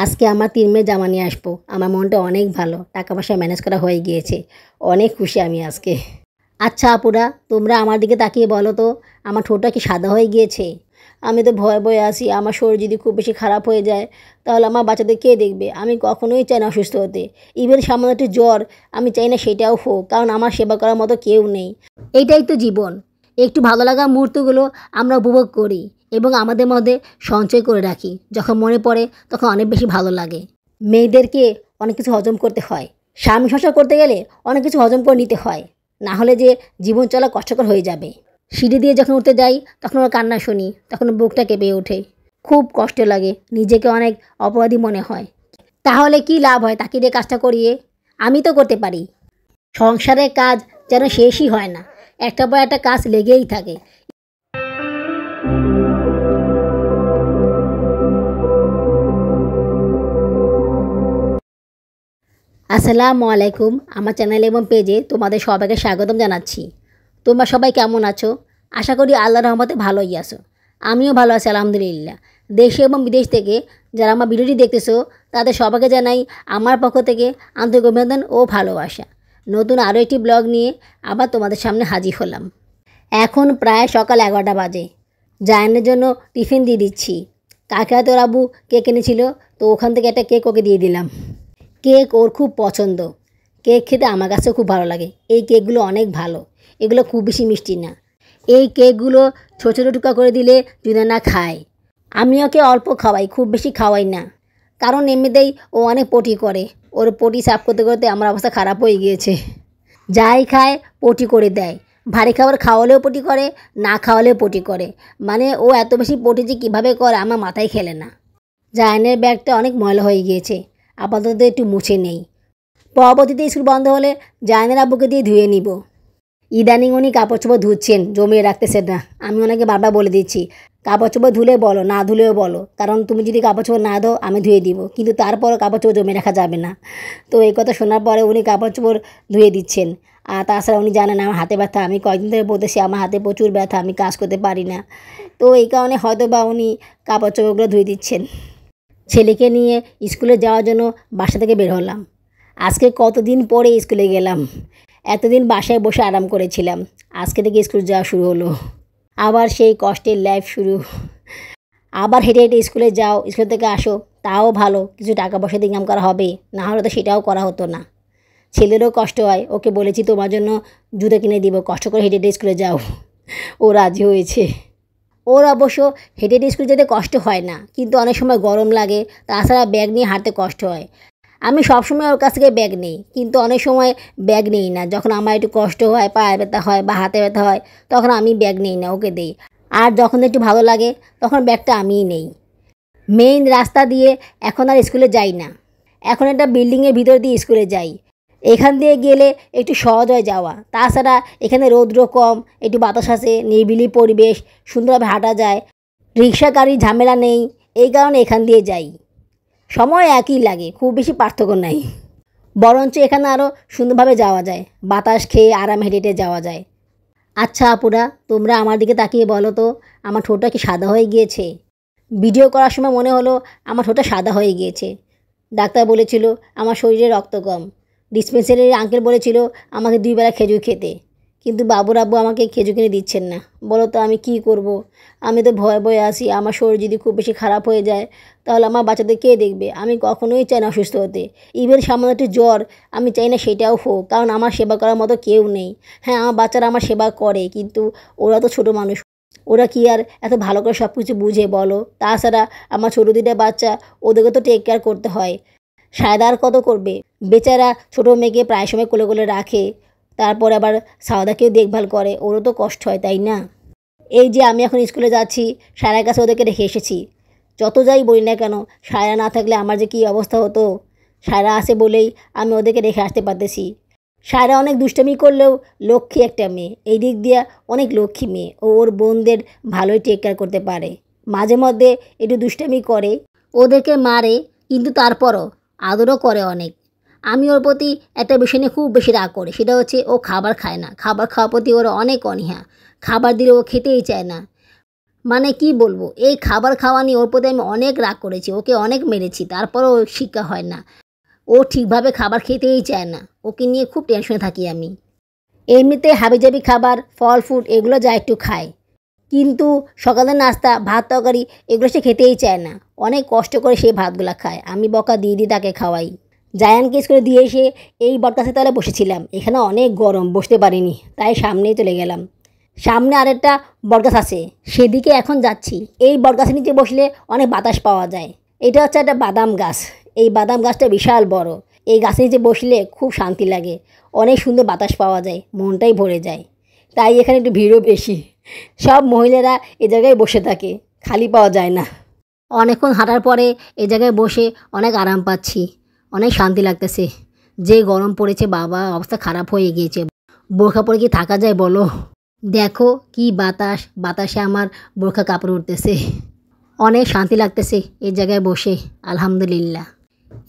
আজকে আমার ৩ মেয়ের জামা নিয়ে আসবো। আমার মনটা অনেক ভালো। টাকা পয়সা ম্যানেজ করা হয়ে গিয়েছে। অনেক খুশি আমি আজকে। আচ্ছা আপুরা, তোমরা আমার দিকে তাকিয়ে বলো তো, আমার ঠোঁটটা কি সাদা হয়ে গিয়েছে? আমি তো ভয়ে ভয়ে আছি, আমার শরীর যদি খুব বেশি খারাপ হয়ে যায় তাহলে আমার বাচ্চাদের কে দেখবে? আমি কখনোই চাই না অসুস্থ হতে। ইভেন সামান্য একটু জ্বর আমি চাই না সেটাও হোক, কারণ আমার সেবা করার মতো কেউ নেই। এইটাই তো জীবন। একটু ভালো লাগা মুহূর্তগুলো আমরা উপভোগ করি এবং আমাদের মধ্যে সঞ্চয় করে রাখি। যখন মনে পড়ে তখন অনেক বেশি ভালো লাগে। মেয়েদেরকে অনেক কিছু হজম করতে হয়। স্বামী সংসার করতে গেলে অনেক কিছু হজম করে নিতে হয়, না হলে যে জীবন চলা কষ্টকর হয়ে যাবে। সিঁড়ি দিয়ে যখন উঠতে যাই তখন ওর কান্না শুনি, তখন বুকটা কেঁপে ওঠে। খুব কষ্ট লাগে, নিজেকে অনেক অপরাধী মনে হয়। তাহলে কি লাভ হয় তাকে দিয়ে কাজটা করিয়ে? আমি তো করতে পারি। সংসারের কাজ যেন শেষই হয় না, একটার পর একটা কাজ লেগেই থাকে। আসসালামু আলাইকুম। আমার চ্যানেল এবং পেজে তোমাদের সবাইকে স্বাগতম জানাচ্ছি। তোমরা সবাই কেমন আছো? আশা করি আল্লাহর রহমতে ভালোই আছো। আমিও ভালো আছি আলহামদুলিল্লাহ। দেশে এবং বিদেশ থেকে যারা আমার ভিডিওটি দেখতেছো তাদের সবাইকে জানাই আমার পক্ষ থেকে আন্তরিক অভিনন্দন ও ভালোবাসা। নতুন আরও একটি ব্লগ নিয়ে আবার তোমাদের সামনে হাজির হলাম। এখন প্রায় সকাল 11টা বাজে। জায়ানের জন্য টিফিন দিয়ে দিচ্ছি। কাকা তোর আব্বু কেক এনেছিল, তো ওখান থেকে একটা কেক ওকে দিয়ে দিলাম। কেক ওর খুব পছন্দ। কেক খেতে আমার কাছেও খুব ভালো লাগে। এই কেকগুলো অনেক ভালো, এগুলো খুব বেশি মিষ্টি না। এই কেকগুলো ছোটো ছোটো টুকরা করে দিলে না খায়। আমি ওকে অল্প খাওয়াই, খুব বেশি খাওয়াই না, কারণ এমনিতেই ও অনেক পটি করে। ওর পটি সাফ করতে করতে আমার অবস্থা খারাপ হয়ে গিয়েছে। যাই খায় পটি করে দেয়। ভারী খাবার খাওয়ালেও পটি করে, না খাওয়ালেও পটি করে। মানে ও এত বেশি পটি যে কীভাবে করে আমার মাথায় খেলে না। জায়ানের ব্যাগটা অনেক ময়লা হয়ে গিয়েছে, আপাতত একটু মুছে নেই। পরবর্তীতে স্কুল বন্ধ হলে জায়ানের আব্বুকে দিয়ে ধুয়ে নিব। ইদানিং উনি কাপড় চোপড় ধুচ্ছেন, জমিয়ে রাখতেছেন না। আমি ওনাকে বারবার বলে দিচ্ছি কাপড় চোপড় ধুলে বলো, না ধুলেও বলো, কারণ তুমি যদি কাপড় চোপড় না দাও আমি ধুয়ে দিব, কিন্তু তারপরও কাপড় চোপড় জমিয়ে রাখা যাবে না। তো এই কথা শোনার পরে উনি কাপড় চোপড় ধুয়ে দিচ্ছেন। আর তাছাড়া উনি জানেন আমার হাতে ব্যথা, আমি কয়েকদিন ধরে বলতেছি আমার হাতে প্রচুর ব্যথা, আমি কাজ করতে পারি না। তো এই কারণে হয়তো বা উনি কাপড় চোপড়গুলো ধুয়ে দিচ্ছেন। ছেলেকে নিয়ে স্কুলে যাওয়ার জন্য বাসা থেকে বের হলাম। আজকে কতদিন পরে স্কুলে গেলাম। এতদিন বাসায় বসে আরাম করেছিলাম, আজকে থেকে স্কুল যাওয়া শুরু হলো। আবার সেই কষ্টের লাইফ শুরু। আবার হেঁটে হেঁটে স্কুলে যাও, স্কুল থেকে আসো, তাও ভালো কিছু টাকা পয়সা দিয়ে ইনকাম করা হবে, না হলে তো সেটাও করা হতো না। ছেলেরও কষ্ট হয়, ওকে বলেছি তোমার জন্য জুতো কিনে দিব, কষ্ট করে হেঁটে হেঁটে স্কুলে যাও। ও রাজি হয়েছে। ওর অবশ্য হেঁটে হেঁটে স্কুল যেতে কষ্ট হয় না, কিন্তু অনেক সময় গরম লাগে, তাছাড়া ব্যাগ নিয়ে হাঁটতে কষ্ট হয়। আমি সবসময় ওর কাছ থেকে ব্যাগ নিই, কিন্তু অনেক সময় ব্যাগ নিই না। যখন আমার একটু কষ্ট হয়, পায়ে ব্যথা হয় বা হাতে ব্যথা হয়, তখন আমি ব্যাগ নিই না, ওকে দিই। আর যখন একটু ভালো লাগে তখন ব্যাগটা আমিই নেই। মেইন রাস্তা দিয়ে এখন আর স্কুলে যাই না, এখন একটা বিল্ডিংয়ের ভিতর দিয়ে স্কুলে যাই। এখান দিয়ে গেলে একটু সহজ হয় যাওয়া, তাছাড়া এখানে রৌদ্র কম, একটু বাতাস আছে, নিরিবিলি পরিবেশ, সুন্দরভাবে হাঁটা যায়, রিক্সা গাড়ির ঝামেলা নেই, এই কারণে এখান দিয়ে যাই। সময় একই লাগে, খুব বেশি পার্থক্য নাই। বরঞ্চ এখানে আরও সুন্দরভাবে যাওয়া যায়, বাতাস খেয়ে আরাম হেঁটে হেঁটে যাওয়া যায়। আচ্ছা আপুরা, তোমরা আমার দিকে তাকিয়ে বলো তো, আমার ঠোঁটটা কি সাদা হয়ে গিয়েছে? ভিডিও করার সময় মনে হলো আমার ঠোঁটটা সাদা হয়ে গিয়েছে। ডাক্তার বলেছিল আমার শরীরে রক্ত কম। ডিসপেন্সারির আঙ্কেল বলেছিল আমাকে 2 বেলা খেজুর খেতে, কিন্তু বাবুর আব্বু আমাকে খেজুর কিনে দিচ্ছেন না। বলো তো আমি কী করব? আমি তো ভয়ে ভয়ে আছি, আমার শরীর যদি খুব বেশি খারাপ হয়ে যায় তাহলে আমার বাচ্চাদের কে দেখবে? আমি কখনোই চাই না অসুস্থ হতে। ইভেন সামান্য একটু জ্বর আমি চাই না সেটাও হোক, কারণ আমার সেবা করার মতো কেউ নেই। হ্যাঁ, আমার বাচ্চারা আমার সেবা করে, কিন্তু ওরা তো ছোটো মানুষ, ওরা কি আর এত ভালো করে সব কিছু বুঝে বলো? তাছাড়া আমার ছোটো 2টা বাচ্চা, ওদেরকে তো টেক কেয়ার করতে হয়। সায়দা আর কত করবে? বেচারা ছোটো মেয়েকে প্রায় সময় কোলে কোলে রাখে, তারপর আবার সায়দাকেও দেখভাল করে, ওরও তো কষ্ট হয়, তাই না? এই যে আমি এখন স্কুলে যাচ্ছি, সায়রার কাছে ওদেরকে রেখে এসেছি। যত যাই বলি না কেন, সায়রা না থাকলে আমার যে কী অবস্থা হতো। সায়রা আছে বলেই আমি ওদেরকে রেখে আসতে পারতেছি। সায়রা অনেক দুষ্টামি করলেও লক্ষ্মী একটা মেয়ে, এই দিক দিয়ে অনেক লক্ষ্মী মেয়ে। ও ওর বোনদের ভালোই টেক কেয়ার করতে পারে। মাঝে মধ্যে একটু দুষ্টামি করে, ওদেরকে মারে, কিন্তু তারপরও আদরও করে অনেক। আমি ওর প্রতি একটা বিষয় নিয়ে খুব বেশি রাগ করি, সেটা হচ্ছে ও খাবার খায় না। খাবার খাওয়ার প্রতি ওর অনেক অনীহা, খাবার দিলে ও খেতেই চায় না। মানে কি বলবো, এই খাবার খাওয়া নিয়ে ওর প্রতি আমি অনেক রাগ করেছি, ওকে অনেক মেরেছি, তারপরেও শিক্ষা হয় না। ও ঠিকভাবে খাবার খেতেই চায় না, ওকে নিয়ে খুব টেনশনে থাকি আমি। এমনিতে হাবিজাবি খাবার, ফল ফ্রুট এগুলো যা একটু খায়, কিন্তু সকালের নাস্তা ভাত তরকারি এগুলো সে খেতেই চায় না। অনেক কষ্ট করে সেই ভাতগুলো খায়, আমি বকা দিয়ে দিই, তাকে খাওয়াই। জায়ানকে স্কুলে দিয়ে এসে এই বটগাছে তলে বসেছিলাম, এখানে অনেক গরম, বসতে পারিনি, তাই সামনেই চলে গেলাম। সামনে আরেকটা বটগাছ আছে, সেদিকে এখন যাচ্ছি। এই বটগাছের নিচে বসলে অনেক বাতাস পাওয়া যায়। এটা হচ্ছে একটা বাদাম গাছ। এই বাদাম গাছটা বিশাল বড়। এই গাছের নিচে বসলে খুব শান্তি লাগে, অনেক সুন্দর বাতাস পাওয়া যায়, মনটাই ভরে যায়। তাই এখানে একটু ভিড়ও বেশি, সব মহিলারা এ জায়গায় বসে থাকে, খালি পাওয়া যায় না। অনেকক্ষণ হাঁটার পরে এ জায়গায় বসে অনেক আরাম পাচ্ছি, অনেক শান্তি লাগতেছে। যে গরম পড়েছে বাবা, অবস্থা খারাপ হয়ে গিয়েছে। বোরখা পরে কি থাকা যায় বলো? দেখো কি বাতাস, বাতাসে আমার বোরখা কাপড় উঠতেছে, অনেক শান্তি লাগতেছে এই জায়গায় বসে। আলহামদুলিল্লাহ,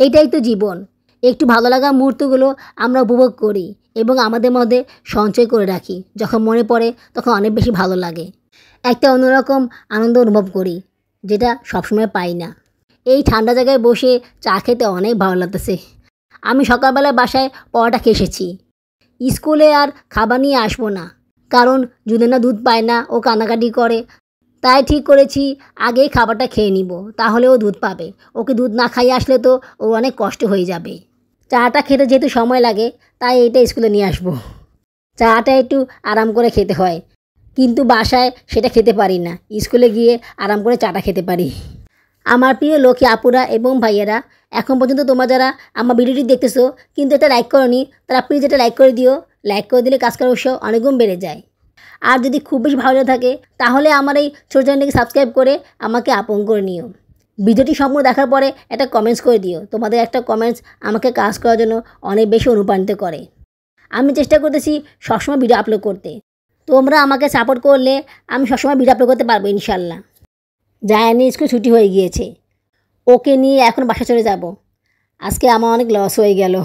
এইটাই তো জীবন। একটু ভালো লাগা মুহূর্তগুলো আমরা উপভোগ করি এবং আমাদের মধ্যে সঞ্চয় করে রাখি। যখন মনে পড়ে তখন অনেক বেশি ভালো লাগে, একটা অন্যরকম আনন্দ অনুভব করি, যেটা সবসময় পাই না। এই ঠান্ডা জায়গায় বসে চা খেতে অনেক ভালো লাগতেছে। আমি সকালবেলায় বাসায় পরোটা খেয়ে এসেছি। স্কুলে আর খাবার নিয়ে আসবো না, কারণ জুদেনা দুধ পায় না, ও কান্নাকাটি করে। তাই ঠিক করেছি আগেই খাবারটা খেয়ে নিব, তাহলে ও দুধ পাবে। ওকে দুধ না খাইয়ে আসলে তো ওর অনেক কষ্ট হয়ে যাবে। চাটা খেতে যেহেতু সময় লাগে, তাই এটা স্কুলে নিয়ে আসবো। চাটা একটু আরাম করে খেতে হয়, কিন্তু বাসায় সেটা খেতে পারি না। স্কুলে গিয়ে আরাম করে চাটা খেতে পারি। আমার প্রিয় লক্ষ্মী আপুরা এবং ভাইয়েরা, এখন পর্যন্ত তোমরা যারা আমার ভিডিওটি দেখতেছো কিন্তু এটা লাইক করোনি, তারা প্লিজ এটা লাইক করে দিও। লাইক করে দিলে কাজ করার উৎসাহ অনেক গুণ বেড়ে যায়। আর যদি খুব বেশি ভালো লেগে থাকে তাহলে আমার এই ছোটো চ্যানেলটিকে সাবস্ক্রাইব করে আমাকে আপন করে নিও। ভিডিওটি সম্পূর্ণ দেখার পরে একটা কমেন্টস করে দিও। তোমাদের একটা কমেন্টস আমাকে কাজ করার জন্য অনেক বেশি অনুপ্রাণিত করে। আমি চেষ্টা করতেছি সবসময় ভিডিও আপলোড করতে। তোমরা আমাকে সাপোর্ট করলে আমি সবসময় ভিডিও আপলোড করতে পারবো ইনশাল্লাহ। জায়ানের স্কুল ছুটি হয়ে গিয়েছে, ওকে নিয়ে এখন বাসা চলে যাব। আজকে আমার অনেক লস হয়ে গেল।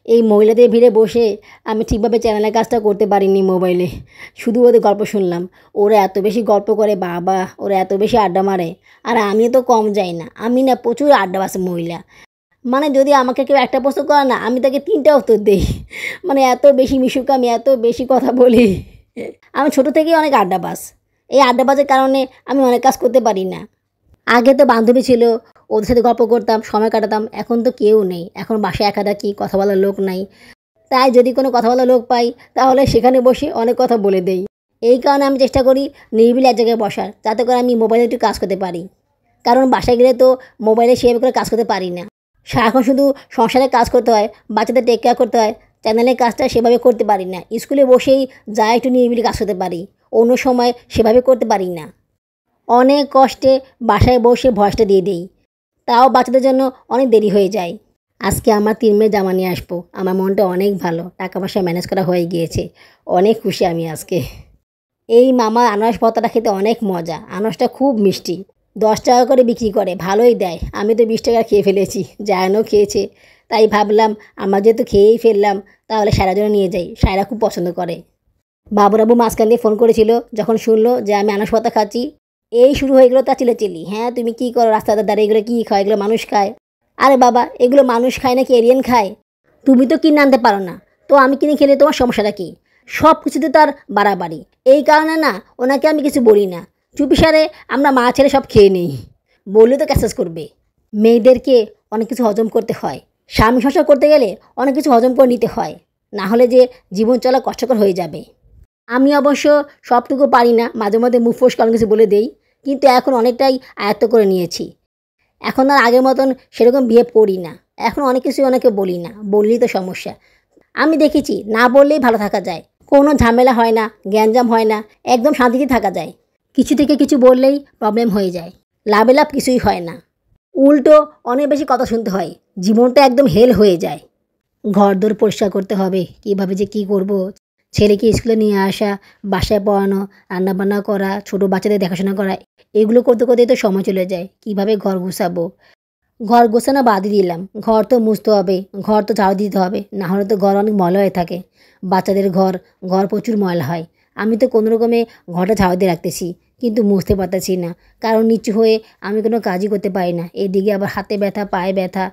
এই মহিলাদের ভিড়ে বসে আমি ঠিকভাবে চ্যানেলের কাজটা করতে পারিনি মোবাইলে, শুধু ওদের গল্প শুনলাম। ওরা এত বেশি গল্প করে বাবা, ওরা এত বেশি আড্ডা মারে। আর আমি তো কম যাই না, আমি না প্রচুর আড্ডা বাসে মহিলা। মানে যদি আমাকে কেউ একটা প্রশ্ন করে না, আমি তাকে 3টা উত্তর দিই। মানে এত বেশি মিশুক, আমি এত বেশি কথা বলি। আমি ছোটো থেকেই অনেক আড্ডাবাজ। এই আড্ডাবাজের কারণে আমি অনেক কাজ করতে পারি না। আগে তো বান্ধবী ছিল, ওদের সাথে গল্প করতাম, সময় কাটাতাম। এখন তো কেউ নেই, এখন বাসায় একা থাকি, কথা বলার লোক নাই। তাই যদি কোনো কথা বলার লোক পাই তাহলে সেখানে বসে অনেক কথা বলে দেই। এই কারণে আমি চেষ্টা করি নিরিবিলি এক জায়গায় বসার, যাতে করে আমি মোবাইলে একটু কাজ করতে পারি। কারণ বাসায় গেলে তো মোবাইলে সেভাবে করে কাজ করতে পারি না। সারাক্ষণ শুধু সংসারে কাজ করতে হয়, বাচ্চাদের টেক কেয়ার করতে হয়, চ্যানেলের কাজটা সেভাবে করতে পারি না। স্কুলে বসেই যা একটু নিরিবিলি কাজ করতে পারি, অন্য সময় সেভাবে করতে পারি না। অনেক কষ্টে বাসায় বসে ভয়েসটা দিয়ে দিই, তাও বাচ্চাদের জন্য অনেক দেরি হয়ে যায়। আজকে আমার 3 মেয়ের জামা নিয়ে আসবো, আমার মনটা অনেক ভালো, টাকা পয়সা ম্যানেজ করা হয়ে গিয়েছে, অনেক খুশি আমি আজকে। এই মামা আনারস ভর্তাটা খেতে অনেক মজা, আনারসটা খুব মিষ্টি। 10 টাকা করে বিক্রি করে, ভালোই দেয়। আমি তো 20 টাকা খেয়ে ফেলেছি, জায়ানও খেয়েছে। তাই ভাবলাম আমরা যেহেতু খেয়েই ফেললাম, তাহলে সায়রার জন্য নিয়ে যাই, সায়রা খুব পছন্দ করে। বাবুরাবু মাঝখান দিয়ে ফোন করেছিল, যখন শুনলো যে আমি আনারস ভর্তা খাচ্ছি, এই শুরু হয়ে গেলো তা চিল্লাচিল্লি। হ্যাঁ তুমি কী করো রাস্তাতে দাঁড়িয়ে, এগুলো কী খায়, এগুলো মানুষ খায়? আরে বাবা, এগুলো মানুষ খায় নাকি এলিয়েন খায়? তুমি তো কিনে আনতে পারো না, তো আমি কিনে খেলে তোমার সমস্যাটা কী? সব কিছুতে তার বাড়াবাড়ি। এই কারণে না ওনাকে আমি কিছু বলি না, চুপিসারে আমরা মা ছেলে সব খেয়ে নেই। বললে তো ক্যাসেস করবে। মেয়েদেরকে অনেক কিছু হজম করতে হয়, স্বামী সংসার করতে গেলে অনেক কিছু হজম করে নিতে হয়, না হলে যে জীবন চলা কষ্টকর হয়ে যাবে। আমি অবশ্য সবটুকু পারি না, মাঝে মাঝে মুখ ফোঁস অনেক কিছু বলে দেই, কিন্তু এখন অনেকটাই আয়ত্ত করে নিয়েছি। এখন আর আগের মতন সেরকম বিহেভ করি না, এখন অনেক কিছু অনেকে বলি না, বললেই তো সমস্যা। আমি দেখেছি না বললেই ভালো থাকা যায়, কোনো ঝামেলা হয় না, গ্যাঞ্জাম হয় না, একদম শান্তিতে থাকা যায়। কিছু থেকে কিছু বললেই প্রবলেম হয়ে যায়, লাভে লাভ কিছুই হয় না, উল্টো অনেক বেশি কথা শুনতে হয়, জীবনটা একদম হেল হয়ে যায়। ঘরদোর পরিষ্কার করতে হবে, কীভাবে যে কী করব, ছেলেকে স্কুলে নিয়ে আসা, বাসায় পড়ানো, রান্নাবান্না করা, ছোটো বাচ্চাদের দেখাশোনা করা, এগুলো করতে করতেই তো সময় চলে যায়। কীভাবে ঘর গুছাবো, ঘর গোছানো বাদই দিলাম, ঘর তো মুছতে হবে, ঘর তো ঝাড়ু দিতে হবে, না হলে তো ঘর অনেক ময়লা হয়ে থাকে। বাচ্চাদের ঘর প্রচুর ময়লা হয়। আমি তো কোনো রকমে ঘরটা ঝাড়ু দিয়ে রাখতেছি, কিন্তু মুছতে পারতেছি না, কারণ নিচু হয়ে আমি কোনো কাজই করতে পারি না। এদিকে আবার হাতে ব্যথা, পায়ে ব্যথা,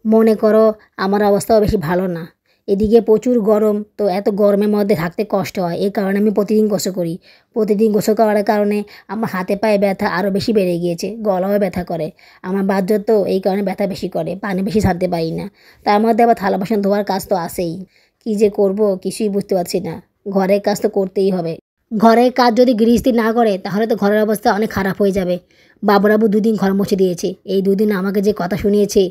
মনে করো আমার অবস্থাও বেশি ভালো না। এদিকে প্রচুর গরম, তো এত গরমের মধ্যে থাকতে কষ্ট হয়, এই কারণে আমি প্রতিদিন গোসল করি। প্রতিদিন গোসল করার কারণে আমার হাতে পায়ে ব্যথা আরও বেশি বেড়ে গিয়েছে, গলাও ব্যথা করে। আমার বাতজ্বর, তো এই কারণে ব্যথা বেশি করে, পানি বেশি ছাড়তে পারি না। তার মধ্যে আবার থালা বাসন ধোয়ার কাজ তো আছেই। কী যে করব কিছুই বুঝতে পারছি না। ঘরের কাজ তো করতেই হবে। ঘরের কাজ যদি গৃহস্থী না করে তাহলে তো ঘরের অবস্থা অনেক খারাপ হয়ে যাবে। বাবুরাবু দুদিন ঘর মুছে দিয়েছে, এই দুদিন আমাকে যে কথা শুনিয়েছে,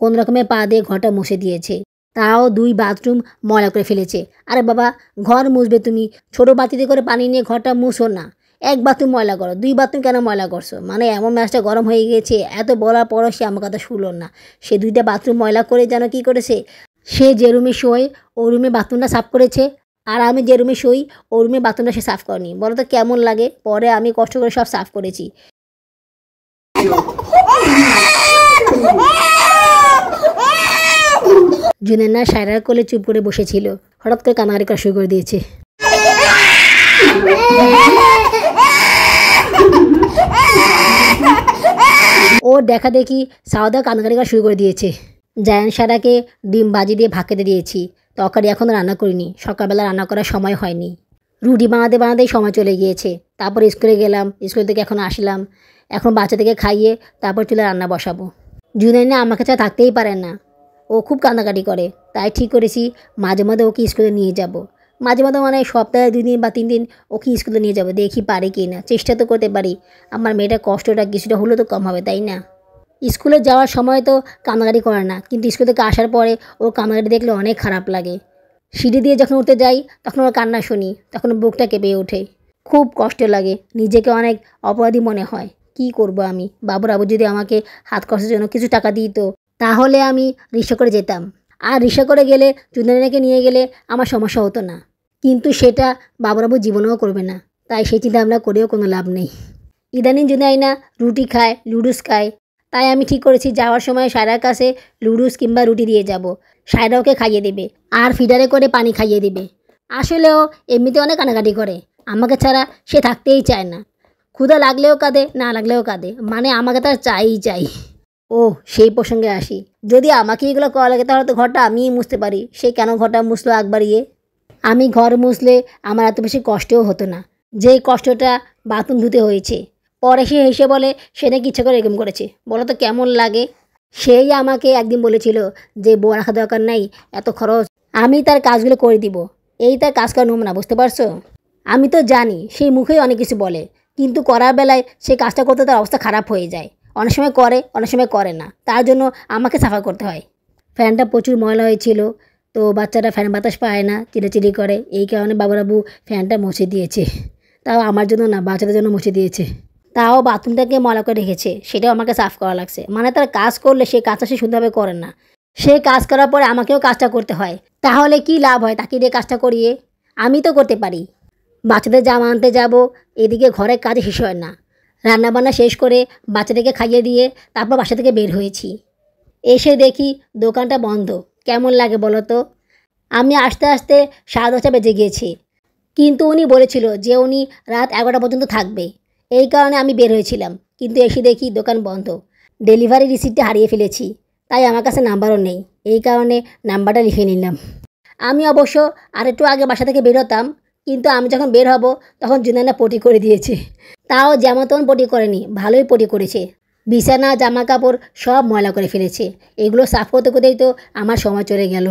কোন রকমের পা দিয়ে ঘরটা মুছে দিয়েছে, তাও 2 বাথরুম ময়লা করে ফেলেছে। আরে বাবা, ঘর মুছবে তুমি, ছোটো বাতিতে করে পানি নিয়ে ঘরটা মুছো না। 1 বাথরুম ময়লা করো, 2 বাথরুম কেন ময়লা করছো? মানে এমন ম্যাচটা গরম হয়ে গিয়েছে, এত বলার পরও সে আমার কথা শুনল না। সে 2টা বাথরুম ময়লা করে যেন কী করেছে, সে যে রুমে শোয় ও রুমে বাথরুমটা সাফ করেছে, আর আমি যে রুমে শুই ও রুমে বাথরুমটা সে সাফ করেনি। বলো তো কেমন লাগে? পরে আমি কষ্ট করে সব সাফ করেছি। জুনেনা সায়রার কোলে চুপ করে বসেছিল, হঠাৎ করে কান্নাকাটি করা শুরু করে দিয়েছে। ও দেখা দেখি সাউদা কান্নাকাটি করা শুরু করে দিয়েছে। জায়ান সারাকে ডিম ভাজি দিয়ে ভাত খেতে দিয়েছি, তরকারি এখনও রান্না করিনি, সকালবেলা রান্না করার সময় হয়নি। রুটি বানাতে বানাতেই সময় চলে গিয়েছে। তারপর স্কুলে গেলাম, স্কুল থেকে এখন আসলাম, এখন বাচ্চাদেরকে খাইয়ে তারপর চুলে রান্না বসাবো। জুনাইনা আমাকে ছাড়া থাকতেই পারে না, ও খুব কান্নাকাটি করে। তাই ঠিক করেছি মাঝে মাঝে ওকে স্কুলে নিয়ে যাব। মাঝে মাঝে মানে সপ্তাহে 2 দিন বা 3 দিন ওকে স্কুলে নিয়ে যাব, দেখি পারি কি না। চেষ্টা তো করতে পারি, আমার মেয়েটার কষ্টটা কিছুটা হলেও তো কম হবে, তাই না? স্কুলে যাওয়ার সময় তো কান্নাকাটি করে না, কিন্তু স্কুল থেকে আসার পরে ও কান্নাকাটি দেখলে অনেক খারাপ লাগে। সিঁড়ি দিয়ে যখন উঠতে যাই তখন ওর কান্না শুনি, তখন বুকটা কেঁপে ওঠে, খুব কষ্ট লাগে, নিজেকে অনেক অপরাধী মনে হয়। কি করব আমি? বাবু যদি আমাকে হাত খরচের জন্য কিছু টাকা দিত তাহলে আমি রিক্সা করে যেতাম, আর রিক্সা করে গেলে জুনাইনাকে নিয়ে গেলে আমার সমস্যা হতো না। কিন্তু সেটা বাবু জীবনেও করবে না, তাই সেই চিন্তা ভাবনা করেও কোনো লাভ নেই। ইদানিং জুনাইনা রুটি খায়, লুডুস খায়, তাই আমি ঠিক করেছি যাওয়ার সময় সায়রার কাছে লুডুস কিংবা রুটি দিয়ে যাব। সায়রা ওকে খাইয়ে দেবে আর ফিডারে করে পানি খাইয়ে দেবে। আসলেও এমনিতে অনেক কানাকাটি করে, আমাকে ছাড়া সে থাকতেই চায় না। ক্ষুধা লাগলেও কাঁদে, না লাগলেও কাঁদে, মানে আমাকে তার চাই। ও সেই প্রসঙ্গে আসি, যদি আমাকে এগুলো করা লাগে তাহলে তো ঘরটা আমিই মুছতে পারি, সে কেন ঘরটা মুছলো আগ বাড়িয়ে? আমি ঘর মুছলে আমার এত বেশি কষ্টও হতো না, যেই কষ্টটা বাথরুম ধুতে হয়েছে। পরে সে হেসে বলে সে নাকি ইচ্ছা করে এরকম করেছে। বলো তো কেমন লাগে? সেই আমাকে একদিন বলেছিল যে বউ রাখা দরকার নাই, এত খরচ, আমি তার কাজগুলো করে দিব। এই তার কাজ করার নমুনা, বুঝতে পারছো? আমি তো জানি সেই মুখেই অনেক কিছু বলে, কিন্তু করার বেলায় সে কাজটা করতে তার অবস্থা খারাপ হয়ে যায়। অনেক সময় করে, অনেক সময় করে না, তার জন্য আমাকে সাফা করতে হয়। ফ্যানটা প্রচুর ময়লা হয়েছিল, তো বাচ্চারা ফ্যান বাতাস পায় না, চিল্লাচিল্লি করে, এই কারণে বাবু ফ্যানটা মুছে দিয়েছে। তাও আমার জন্য না, বাচ্চাদের জন্য মুছে দিয়েছে। তাও বাথরুমটাকে ময়লা করে রেখেছে, সেটাও আমাকে সাফ করা লাগছে। মানে তার কাজ করলে সে কাজটা সে সুন্দরভাবে করে না, সে কাজ করার পরে আমাকেও কাজটা করতে হয়। তাহলে কি লাভ হয় তাকে দিয়ে কাজটা করিয়ে? আমি তো করতে পারি। বাচ্চাদের জামা আনতে যাব, এদিকে ঘরের কাজ শেষ হয় না। রান্নাবান্না শেষ করে বাচ্চাদেরকে খাইয়ে দিয়ে তারপর বাসা থেকে বের হয়েছি। এসে দেখি দোকানটা বন্ধ। কেমন লাগে বলো তো? আমি আস্তে আস্তে 10:30 বেজে গিয়েছে, কিন্তু উনি বলেছিল যে উনি রাত 11টা পর্যন্ত থাকবে, এই কারণে আমি বের হয়েছিলাম। কিন্তু এসে দেখি দোকান বন্ধ। ডেলিভারি রিসিপ্টটা হারিয়ে ফেলেছি, তাই আমার কাছে নাম্বারও নেই, এই কারণে নাম্বারটা লিখে নিলাম। আমি অবশ্য আরেকটু আগে বাসা থেকে বেরোতাম, কিন্তু আমি যখন বের হব তখন জুনাইনা পটি করে দিয়েছে। তাও যেমন তেমন পটি করেনি, ভালোই পটি করেছে। বিছানা, জামা কাপড় সব ময়লা করে ফেলেছে। এগুলো সাফ করতে করতেই তো আমার সময় চলে গেল।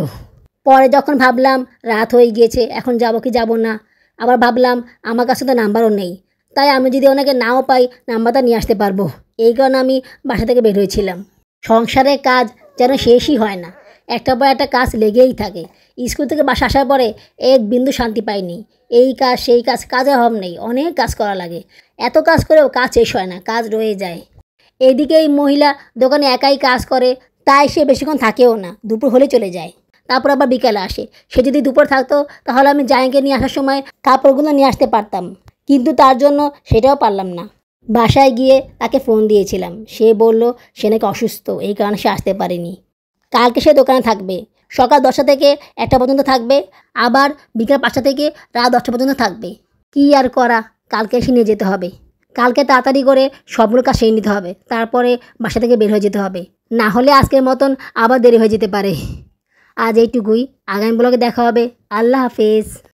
পরে যখন ভাবলাম রাত হয়ে গিয়েছে, এখন যাব কি যাব না, আবার ভাবলাম আমার কাছে তো নাম্বারও নেই, তাই আমি যদি ওনাকে নাও পাই নাম্বারটা নিয়ে আসতে পারবো, এই কারণে আমি বাসা থেকে বের হয়েছিলাম। সংসারের কাজ যেন শেষই হয় না, একটার পর একটা কাজ লেগেই থাকে। স্কুল থেকে বাসা আসার পরে এক বিন্দু শান্তি পাইনি, এই কাজ সেই কাজ, কাজে অভাব নেই, অনেক কাজ করা লাগে। এত কাজ করেও কাজ শেষ হয় না, কাজ রয়ে যায়। এদিকে এই মহিলা দোকানে একাই কাজ করে, তাই সে বেশিক্ষণ থাকেও না, দুপুর হলে চলে যায়, তারপর আবার বিকালে আসে। সে যদি দুপুর থাকতো তাহলে আমি জায়ানকে নিয়ে আসার সময় কাপড়গুলো নিয়ে আসতে পারতাম, কিন্তু তার জন্য সেটাও পারলাম না। বাসায় গিয়ে তাকে ফোন দিয়েছিলাম, সে বলল সে নাকি অসুস্থ, এই কারণে সে আসতে পারেনি। কালকে সে দোকানে থাকবে, সকাল 10টা থেকে 1টা পর্যন্ত থাকবে, আবার বিকাল 5টা থেকে রাত 10টা পর্যন্ত থাকবে। কি আর করা, কালকে এসে নিয়ে যেতে হবে। কালকে তাড়াতাড়ি করে সবগুলো কাজ সেরে নিতে হবে, তারপরে বাসা থেকে বের হয়ে যেতে হবে, না হলে আজকের মতন আবার দেরি হয়ে যেতে পারে। আজ এইটুকুই, আগামী ব্লগে দেখা হবে। আল্লাহ হাফেজ।